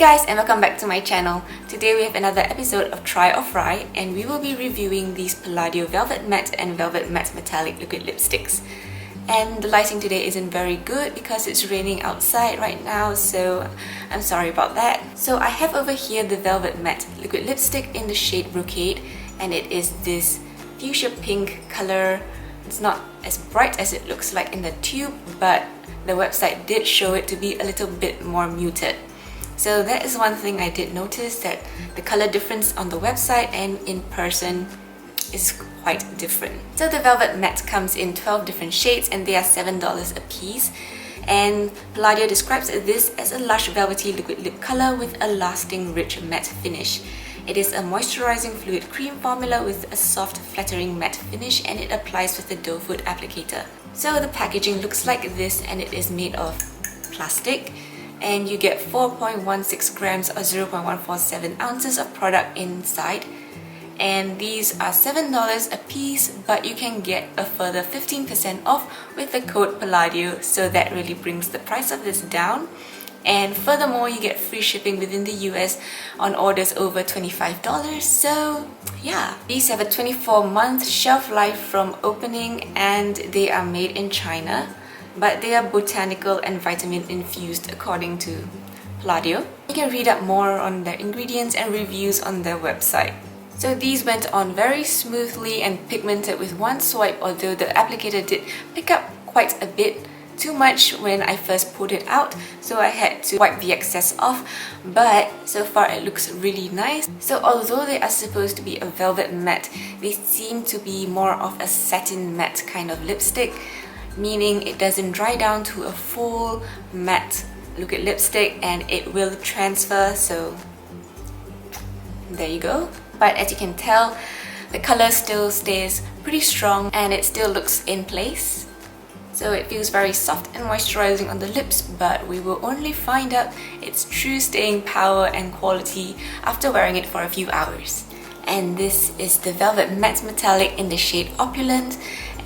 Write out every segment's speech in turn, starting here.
guys, and welcome back to my channel. Today we have another episode of Try or Fry, and we will be reviewing these Palladio Velvet Matte and Velvet Matte Metallic liquid lipsticks. And the lighting today isn't very good because it's raining outside right now, so I'm sorry about that. So I have over here the Velvet Matte liquid lipstick in the shade Brocade, and it is this fuchsia pink color. It's not as bright as it looks like in the tube, but the website did show it to be a little bit more muted. So that is one thing I did notice, that the color difference on the website and in person is quite different. So the Velvet Matte comes in 12 different shades and they are $7 a piece. And Palladio describes this as a lush velvety liquid lip color with a lasting rich matte finish. It is a moisturizing fluid cream formula with a soft flattering matte finish, and it applies with the doe foot applicator. So the packaging looks like this, and it is made of plastic, and you get 4.16 grams or 0.147 ounces of product inside. And these are $7 a piece, but you can get a further 15% off with the code Palladio, so that really brings the price of this down. And furthermore, you get free shipping within the US on orders over $25. So yeah, these have a 24-month shelf life from opening, and they are made in China, but they are botanical and vitamin infused according to Palladio. You can read up more on their ingredients and reviews on their website. So these went on very smoothly and pigmented with one swipe, although the applicator did pick up quite a bit too much when I first pulled it out, so I had to wipe the excess off, but so far it looks really nice. So although they are supposed to be a velvet matte, they seem to be more of a satin matte kind of lipstick, meaning it doesn't dry down to a full matte liquid lipstick and it will transfer, so there you go. But as you can tell, the color still stays pretty strong and it still looks in place. So it feels very soft and moisturizing on the lips, but we will only find out its true staying power and quality after wearing it for a few hours. And this is the Velvet Matte Metallic in the shade Opulent,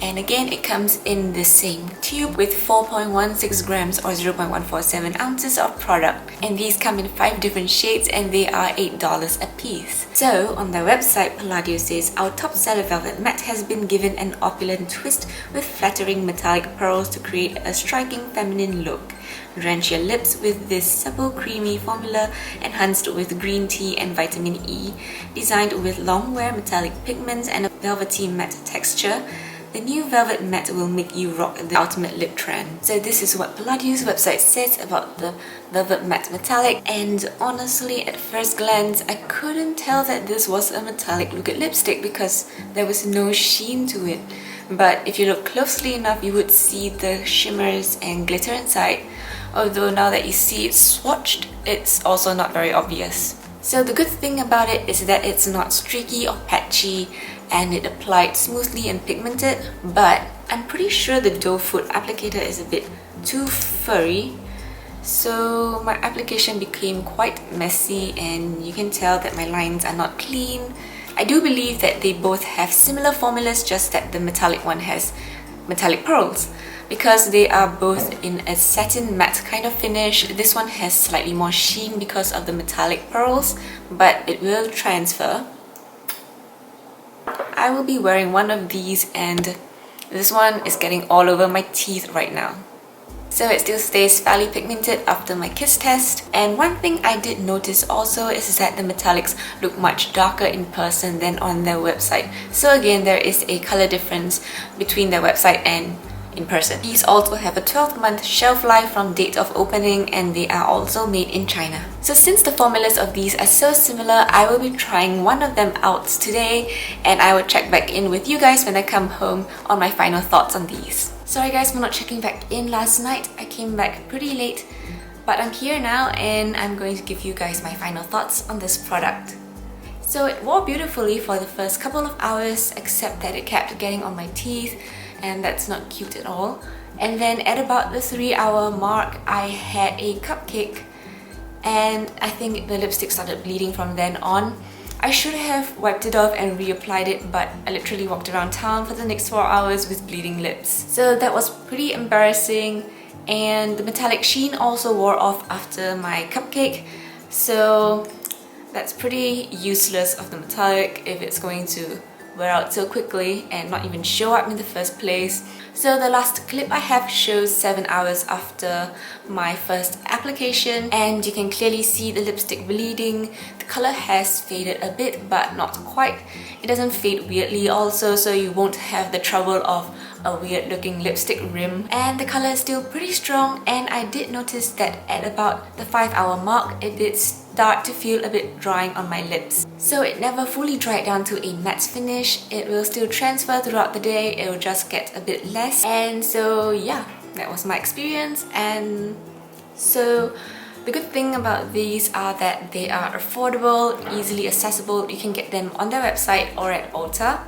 and again it comes in the same tube with 4.16 grams or 0.147 ounces of product, and these come in 5 different shades and they are $8 a piece. So on their website, Palladio says our top seller Velvet Matte has been given an opulent twist with flattering metallic pearls to create a striking feminine look. Drench your lips with this supple creamy formula enhanced with green tea and vitamin E, designed with long wear metallic pigments and a velvety matte texture. The new Velvet Matte will make you rock the ultimate lip trend. So this is what Palladio's website says about the Velvet Matte Metallic, and honestly at first glance I couldn't tell that this was a metallic liquid lipstick because there was no sheen to it. But if you look closely enough, you would see the shimmers and glitter inside, although now that you see it swatched, it's also not very obvious. So the good thing about it is that it's not streaky or patchy, and it applied smoothly and pigmented, but I'm pretty sure the doe foot applicator is a bit too furry, so my application became quite messy and you can tell that my lines are not clean. I do believe that they both have similar formulas, just that the metallic one has metallic pearls. Because they are both in a satin matte kind of finish, this one has slightly more sheen because of the metallic pearls, but it will transfer. I will be wearing one of these, and this one is getting all over my teeth right now. So it still stays fairly pigmented after my kiss test. And one thing I did notice also is that the metallics look much darker in person than on their website. So again, there is a color difference between their website and in person. These also have a 12-month shelf life from date of opening, and they are also made in China. So since the formulas of these are so similar, I will be trying one of them out today, and I will check back in with you guys when I come home on my final thoughts on these. Sorry guys for not checking back in last night. I came back pretty late, but I'm here now and I'm going to give you guys my final thoughts on this product. So it wore beautifully for the first couple of hours, except that it kept getting on my teeth, and that's not cute at all. And then at about the 3-hour mark, I had a cupcake, and I think the lipstick started bleeding from then on. I should have wiped it off and reapplied it, but I literally walked around town for the next 4 hours with bleeding lips. So that was pretty embarrassing, and the metallic sheen also wore off after my cupcake. So that's pretty useless of the metallic if it's going to wear out so quickly and not even show up in the first place. So the last clip I have shows 7 hours after my first application, and you can clearly see the lipstick bleeding. The color has faded a bit but not quite. It doesn't fade weirdly also, so you won't have the trouble of a weird looking lipstick rim, and the color is still pretty strong. And I did notice that at about the 5-hour mark it did start to feel a bit drying on my lips. So it never fully dried down to a matte finish. It will still transfer throughout the day, it will just get a bit less. And so yeah, that was my experience. And so the good thing about these are that they are affordable, easily accessible. You can get them on their website or at Ulta.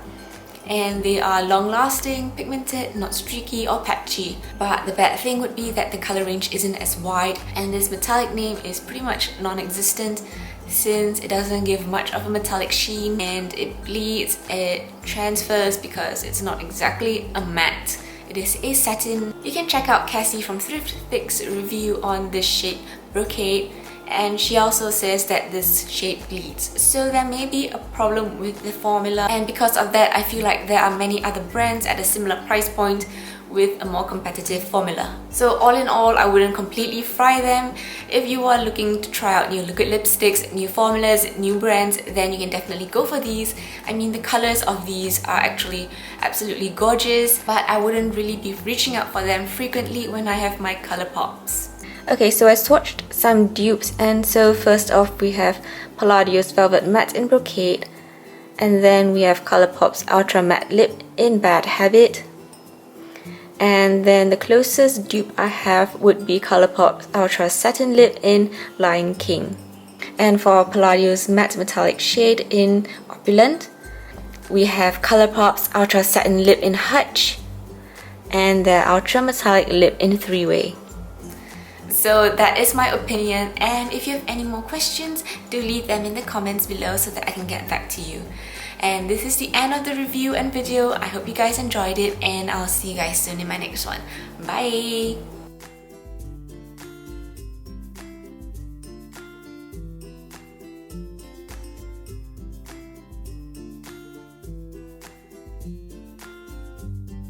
And they are long-lasting, pigmented, not streaky or patchy. But the bad thing would be that the color range isn't as wide, and this metallic name is pretty much non-existent since it doesn't give much of a metallic sheen, and it bleeds, it transfers because it's not exactly a matte. It is a satin. You can check out Cassie from Thrift Fix review on this shade Brocade, and she also says that this shade bleeds. So there may be a problem with the formula, and because of that I feel like there are many other brands at a similar price point with a more competitive formula. So all in all, I wouldn't completely fry them. If you are looking to try out new liquid lipsticks, new formulas, new brands, then you can definitely go for these. I mean, the colors of these are actually absolutely gorgeous, but I wouldn't really be reaching out for them frequently when I have my ColourPops. Okay, so I swatched some dupes, and so first off we have Palladio's Velvet Matte in Brocade, and then we have ColourPop's Ultra Matte Lip in Bad Habit, and then the closest dupe I have would be ColourPop's Ultra Satin Lip in Lion King. And for Palladio's Matte Metallic shade in Opulent, we have ColourPop's Ultra Satin Lip in Hutch, and their Ultra Metallic Lip in Three-Way. So that is my opinion, and if you have any more questions, do leave them in the comments below so that I can get back to you. And this is the end of the review and video. I hope you guys enjoyed it, and I'll see you guys soon in my next one. Bye!